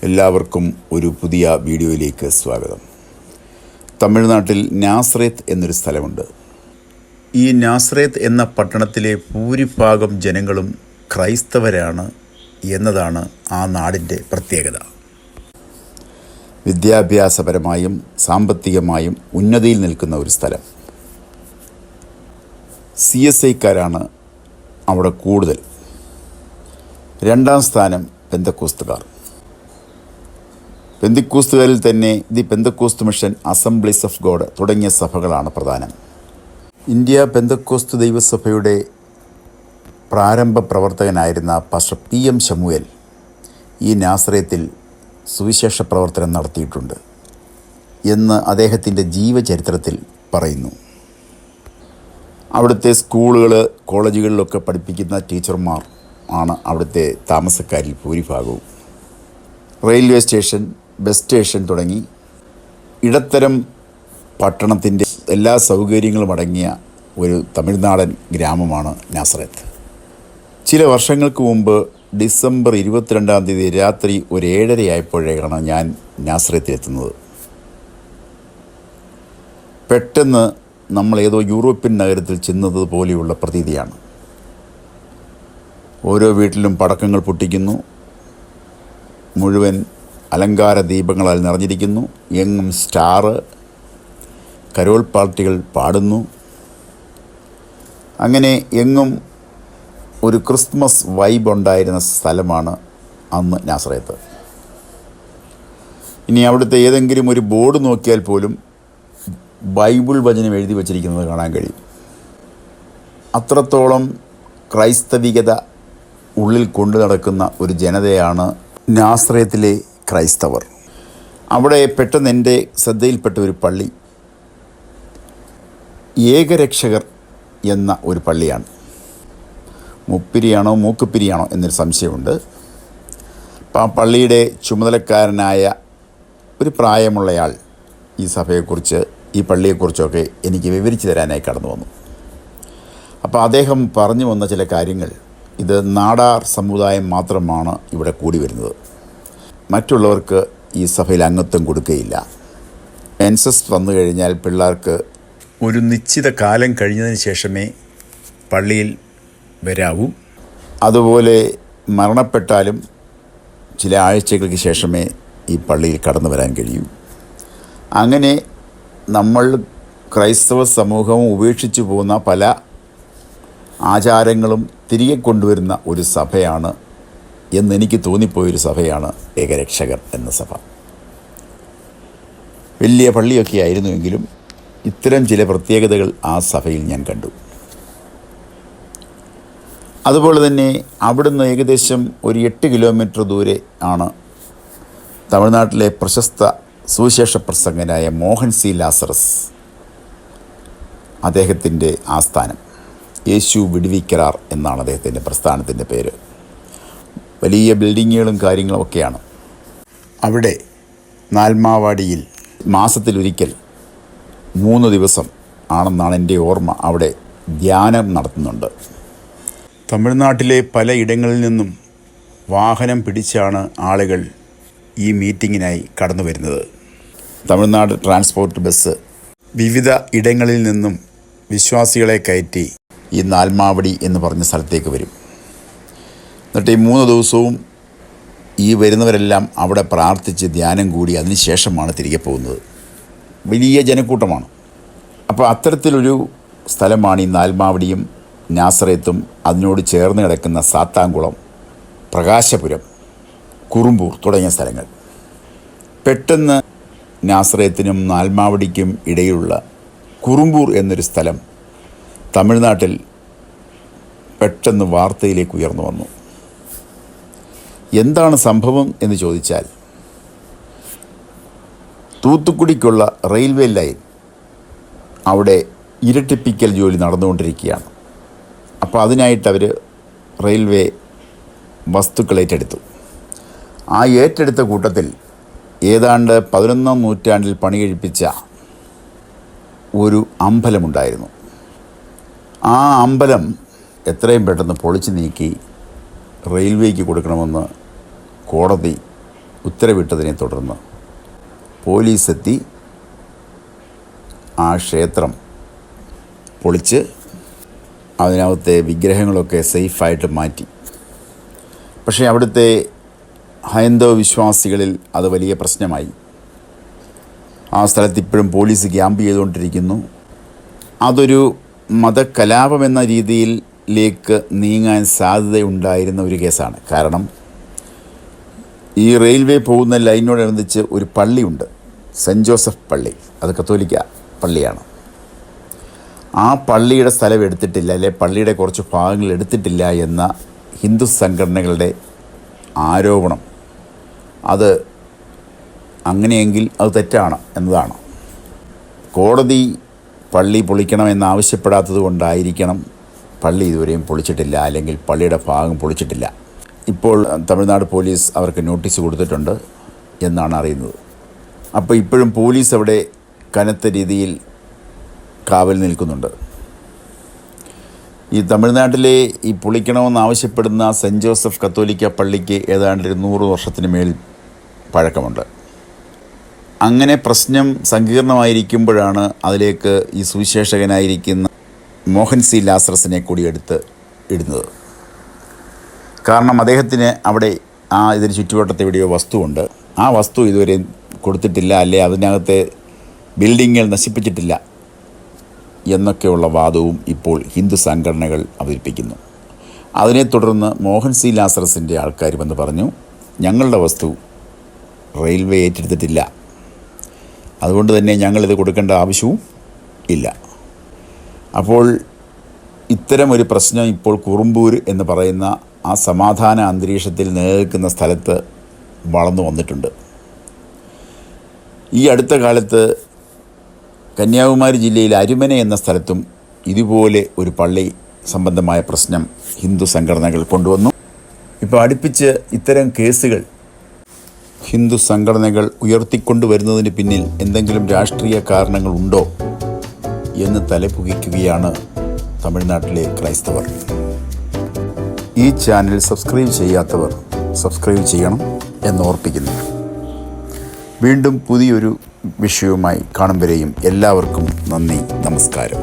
എല്ലാവർക്കും ഒരു പുതിയ വീഡിയോയിലേക്ക് സ്വാഗതം. തമിഴ്നാട്ടിൽ നാസറേത്ത് എന്നൊരു സ്ഥലമുണ്ട്. ഈ നാസറേത്ത് എന്ന പട്ടണത്തിലെ ഭൂരിഭാഗം ജനങ്ങളും ക്രൈസ്തവരാണ് എന്നതാണ് ആ നാടിൻ്റെ പ്രത്യേകത. വിദ്യാഭ്യാസപരമായും സാമ്പത്തികമായും ഉന്നതിയിൽ നിൽക്കുന്ന ഒരു സ്ഥലം. CSIക്കാരാണ് അവിടെ കൂടുതൽ. രണ്ടാം സ്ഥാനം പെന്തക്കോസ്തുകാർ. പെന്തക്കോസ്തുകാരിൽ തന്നെ the Pentecost mission, assemblies of God തുടങ്ങിയ സഭകളാണ് പ്രധാനം. ഇന്ത്യ പെന്തക്കോസ്ത് ദൈവസഭയുടെ പ്രാരംഭ പ്രവർത്തകനായിരുന്ന പാസ്റ്റർ PM ശമൂവേൽ ഈ നാസറേത്തിൽ സുവിശേഷ പ്രവർത്തനം നടത്തിയിട്ടുണ്ട് എന്ന് അദ്ദേഹത്തിൻ്റെ ജീവചരിത്രത്തിൽ പറയുന്നു. അവിടുത്തെ സ്കൂളുകൾ, കോളേജുകളിലൊക്കെ പഠിപ്പിക്കുന്ന ടീച്ചർമാർ ആണ് അവിടുത്തെ താമസക്കാരിൽ ഭൂരിഭാഗവും. റെയിൽവേ സ്റ്റേഷൻ, ബസ് സ്റ്റേഷൻ തുടങ്ങി ഇടത്തരം പട്ടണത്തിൻ്റെ എല്ലാ സൗകര്യങ്ങളും അടങ്ങിയ ഒരു തമിഴ്നാടൻ ഗ്രാമമാണ് നാസറേത്ത്. ചില വർഷങ്ങൾക്ക് മുമ്പ് ഡിസംബർ 22 രാത്രി 7:30 ഞാൻ നാസറേത്തിലെത്തുന്നത്. പെട്ടെന്ന് നമ്മൾ ഏതോ യൂറോപ്യൻ നഗരത്തിൽ ചെന്നത് പോലെയുള്ള പ്രതീതിയാണ്. ഓരോ വീട്ടിലും പടക്കങ്ങൾ പൊട്ടിക്കുന്നു, മുഴുവൻ അലങ്കാര ദീപങ്ങളാൽ നിറഞ്ഞിരിക്കുന്നു, എങ്ങും സ്റ്റാർ, കരോൾ പാർട്ടികൾ പാടുന്നു. അങ്ങനെ എങ്ങും ഒരു ക്രിസ്മസ് വൈബ് ഉണ്ടായിരുന്ന സ്ഥലമാണ് അന്ന് നാസറേത്ത്. ഇനി അവിടുത്തെ ഏതെങ്കിലും ഒരു ബോർഡ് നോക്കിയാൽ പോലും ബൈബിൾ വചനം എഴുതി വച്ചിരിക്കുന്നത് കാണാൻ കഴിയും. അത്രത്തോളം ക്രൈസ്തവികത ഉള്ളിൽ കൊണ്ടു നടക്കുന്ന ഒരു ജനതയാണ് നാസറേത്തിലെ ക്രൈസ്തവർ. അവിടെ പെട്ടെന്ന് എൻ്റെ ശ്രദ്ധയിൽപ്പെട്ട ഒരു പള്ളി ഏകരക്ഷകർ എന്ന ഒരു പള്ളിയാണ്. മുപ്പിരിയാണോ മൂക്കുപ്പിരിയാണോ എന്നൊരു സംശയമുണ്ട്. അപ്പോൾ ആ പള്ളിയുടെ ചുമതലക്കാരനായ ഒരു പ്രായമുള്ളയാൾ ഈ സഭയെക്കുറിച്ച്, ഈ പള്ളിയെക്കുറിച്ചൊക്കെ എനിക്ക് വിവരിച്ചു തരാനായി കടന്നു വന്നു. അപ്പോൾ അദ്ദേഹം പറഞ്ഞു വന്ന ചില കാര്യങ്ങൾ, ഇത് നാടാർ സമുദായം മാത്രമാണ് ഇവിടെ കൂടി വരുന്നത്, മറ്റുള്ളവർക്ക് ഈ സഭയിൽ അംഗത്വം കൊടുക്കുകയില്ല. സെൻസസ് വന്നു കഴിഞ്ഞാൽ പിള്ളേർക്ക് ഒരു നിശ്ചിത കാലം കഴിഞ്ഞതിന് ശേഷമേ പള്ളിയിൽ വരാവൂ. അതുപോലെ മരണപ്പെട്ടാലും ചില ആഴ്ചകൾക്ക് ശേഷമേ ഈ പള്ളിയിൽ കടന്നു വരാൻ കഴിയൂ. അങ്ങനെ നമ്മൾ ക്രൈസ്തവ സമൂഹവും ഉപേക്ഷിച്ചു പോകുന്ന പല ആചാരങ്ങളും തിരികെ കൊണ്ടുവരുന്ന ഒരു സഭയാണ് എന്നെനിക്ക് തോന്നിപ്പോയൊരു സഭയാണ് ഏകരക്ഷകർ എന്ന സഭ. വലിയ പള്ളിയൊക്കെ ആയിരുന്നുവെങ്കിലും ഇത്തരം ചില പ്രത്യേകതകൾ ആ സഭയിൽ ഞാൻ കണ്ടു. അതുപോലെ തന്നെ അവിടുന്ന് ഏകദേശം ഒരു 8 കിലോമീറ്റർ ദൂരെ ആണ് തമിഴ്നാട്ടിലെ പ്രശസ്ത സുവിശേഷ പ്രസംഗനായ മോഹൻ C. ലാസറസ്, അദ്ദേഹത്തിൻ്റെ ആസ്ഥാനം. യേശു വിടുവിക്കരാർ എന്നാണ് അദ്ദേഹത്തിൻ്റെ പ്രസ്ഥാനത്തിൻ്റെ പേര്. വലിയ ബിൽഡിങ്ങുകളും കാര്യങ്ങളും ഒക്കെയാണ്. അവിടെ നാൽമാവാടിയിൽ മാസത്തിലൊരിക്കൽ 3 ദിവസം ആണെന്നാണ് എൻ്റെ ഓർമ്മ, അവിടെ ധ്യാനം നടത്തുന്നുണ്ട്. തമിഴ്നാട്ടിലെ പല ഇടങ്ങളിൽ നിന്നും വാഹനം പിടിച്ചാണ് ആളുകൾ ഈ മീറ്റിങ്ങിനായി കടന്നു വരുന്നത്. തമിഴ്നാട് ട്രാൻസ്പോർട്ട് ബസ് വിവിധ ഇടങ്ങളിൽ നിന്നും വിശ്വാസികളെ കയറ്റി ഈ നാൽമാവടി എന്ന് പറഞ്ഞ സ്ഥലത്തേക്ക് വരും. എന്നിട്ട് ഈ 3 ദിവസവും ഈ വരുന്നവരെല്ലാം അവിടെ പ്രാർത്ഥിച്ച് ധ്യാനം കൂടി അതിനുശേഷമാണ് തിരികെ പോകുന്നത്. വലിയ ജനക്കൂട്ടമാണ്. അപ്പോൾ അത്തരത്തിലൊരു സ്ഥലമാണ് ഈ നാൽമാവടിയും നാസറേത്തും അതിനോട് ചേർന്ന് കിടക്കുന്ന സാത്താംകുളം, പ്രകാശപുരം, കുറുമ്പൂർ തുടങ്ങിയ സ്ഥലങ്ങൾ. പെട്ടെന്ന് നാസറേത്തിനും നാൽമാവടിക്കും ഇടയിലുള്ള കുറുമ്പൂർ എന്നൊരു സ്ഥലം തമിഴ്നാട്ടിൽ പെട്ടെന്ന് വാർത്തയിലേക്ക് ഉയർന്നു വന്നു. എന്താണ് സംഭവം എന്ന് ചോദിച്ചാൽ, തൂത്തുക്കുടിക്കുള്ള റെയിൽവേ ലൈൻ അവിടെ ഇരട്ടിപ്പിക്കൽ ജോലി നടന്നുകൊണ്ടിരിക്കുകയാണ്. അപ്പോൾ അതിനായിട്ട് അവർ റെയിൽവേ വസ്തുക്കൾ ഏറ്റെടുത്തു. ആ ഏറ്റെടുത്ത കൂട്ടത്തിൽ ഏതാണ്ട് 11ാം നൂറ്റാണ്ടിൽ പണി കഴിപ്പിച്ച ഒരു അമ്പലമുണ്ടായിരുന്നു. ആ അമ്പലം എത്രയും പെട്ടെന്ന് പൊളിച്ചു നീക്കി റെയിൽവേക്ക് കൊടുക്കണമെന്ന് കോടതി ഉത്തരവിട്ടതിനെ തുടർന്ന് പോലീസെത്തി ആ ക്ഷേത്രം പൊളിച്ച് അതിനകത്തെ വിഗ്രഹങ്ങളൊക്കെ സേഫായിട്ട് മാറ്റി. പക്ഷേ അവിടുത്തെ ഹൈന്ദവ വിശ്വാസികളിൽ അത് വലിയ പ്രശ്നമായി. ആ സ്ഥലത്ത് ഇപ്പോഴും പോലീസ് ക്യാമ്പ് ചെയ്തുകൊണ്ടിരിക്കുന്നു. അതൊരു മതകലാപമെന്ന രീതിയിലേക്ക് നീങ്ങാൻ സാധ്യതയുണ്ടായിരുന്ന ഒരു കേസാണ്. കാരണം ഈ റെയിൽവേ പോകുന്ന ലൈനോടനുബന്ധിച്ച് ഒരു പള്ളിയുണ്ട്, സെൻറ്റ് ജോസഫ് പള്ളി. അത് കത്തോലിക്ക പള്ളിയാണ്. ആ പള്ളിയുടെ സ്ഥലം എടുത്തിട്ടില്ല, അല്ലെ പള്ളിയുടെ കുറച്ച് ഭാഗങ്ങൾ എടുത്തിട്ടില്ല എന്ന ഹിന്ദു സംഘടനകളുടെ ആരോപണം, അത് അങ്ങനെയെങ്കിൽ അത് തെറ്റാണ് എന്നതാണ്. കോടതി പള്ളി പൊളിക്കണമെന്നാവശ്യപ്പെടാത്തത് കൊണ്ടായിരിക്കണം പള്ളി ഇതുവരെയും പൊളിച്ചിട്ടില്ല, അല്ലെങ്കിൽ പള്ളിയുടെ ഭാഗം പൊളിച്ചിട്ടില്ല. ഇപ്പോൾ തമിഴ്നാട് പോലീസ് അവർക്ക് നോട്ടീസ് കൊടുത്തിട്ടുണ്ട് എന്നാണ് അറിയുന്നത്. അപ്പോൾ ഇപ്പോഴും പോലീസ് അവിടെ കനത്ത രീതിയിൽ കാവൽ നിൽക്കുന്നുണ്ട്. ഈ തമിഴ്നാട്ടിലെ ഈ പൊളിക്കണമെന്നാവശ്യപ്പെടുന്ന സെൻറ്റ് ജോസഫ് കത്തോലിക്ക പള്ളിക്ക് ഏതാണ്ട് 100 വർഷത്തിന് മേൽ പഴക്കമുണ്ട്. അങ്ങനെ പ്രശ്നം സങ്കീർണമായിരിക്കുമ്പോഴാണ് അതിലേക്ക് ഈ സുവിശേഷകനായിരിക്കുന്ന മോഹൻ സി ലാസറസിനെ കൂടി ഇടുന്നത്. കാരണം അദ്ദേഹത്തിന് അവിടെ ഇതിന് ചുറ്റുവട്ടത്തെ എവിടെയോ വസ്തുവുണ്ട്. ആ വസ്തു ഇതുവരെ കൊടുത്തിട്ടില്ല, അല്ലെ അതിനകത്തെ ബിൽഡിങ്ങുകൾ നശിപ്പിച്ചിട്ടില്ല എന്നൊക്കെയുള്ള വാദവും ഇപ്പോൾ ഹിന്ദു സംഘടനകൾ അവതരിപ്പിക്കുന്നു. അതിനെ തുടർന്ന് മോഹൻ സി ലാസറസിൻ്റെ ആൾക്കാർ വന്ന് പറഞ്ഞു, ഞങ്ങളുടെ വസ്തു റെയിൽവേ ഏറ്റെടുത്തിട്ടില്ല, അതുകൊണ്ട് തന്നെ ഞങ്ങളിത് കൊടുക്കേണ്ട ആവശ്യവും ഇല്ല. അപ്പോൾ ഇത്തരമൊരു പ്രശ്നം ഇപ്പോൾ കുറുമ്പൂർ എന്ന് പറയുന്ന ആ സമാധാന അന്തരീക്ഷത്തിൽ നിലനിൽക്കുന്ന സ്ഥലത്ത് വളർന്നു വന്നിട്ടുണ്ട്. ഈ അടുത്ത കാലത്ത് കന്യാകുമാരി ജില്ലയിൽ അരുമന എന്ന സ്ഥലത്തും ഇതുപോലെ ഒരു പള്ളി സംബന്ധമായ പ്രശ്നം ഹിന്ദു സംഘടനകൾ കൊണ്ടുവന്നു. ഇപ്പോൾ അടുപ്പിച്ച് ഇത്തരം കേസുകൾ ഹിന്ദു സംഘടനകൾ ഉയർത്തിക്കൊണ്ടുവരുന്നതിന് പിന്നിൽ എന്തെങ്കിലും രാഷ്ട്രീയ കാരണങ്ങളുണ്ടോ എന്ന് തലപുകയ്ക്കുകയാണ് തമിഴ്നാട്ടിലെ ക്രൈസ്തവർ. ഈ ചാനൽ സബ്സ്ക്രൈബ് ചെയ്യാത്തവർ സബ്സ്ക്രൈബ് ചെയ്യണം എന്നോർപ്പിക്കുന്നു. വീണ്ടും പുതിയൊരു വിഷയവുമായി കാണും വരെയും എല്ലാവർക്കും നന്ദി, നമസ്കാരം.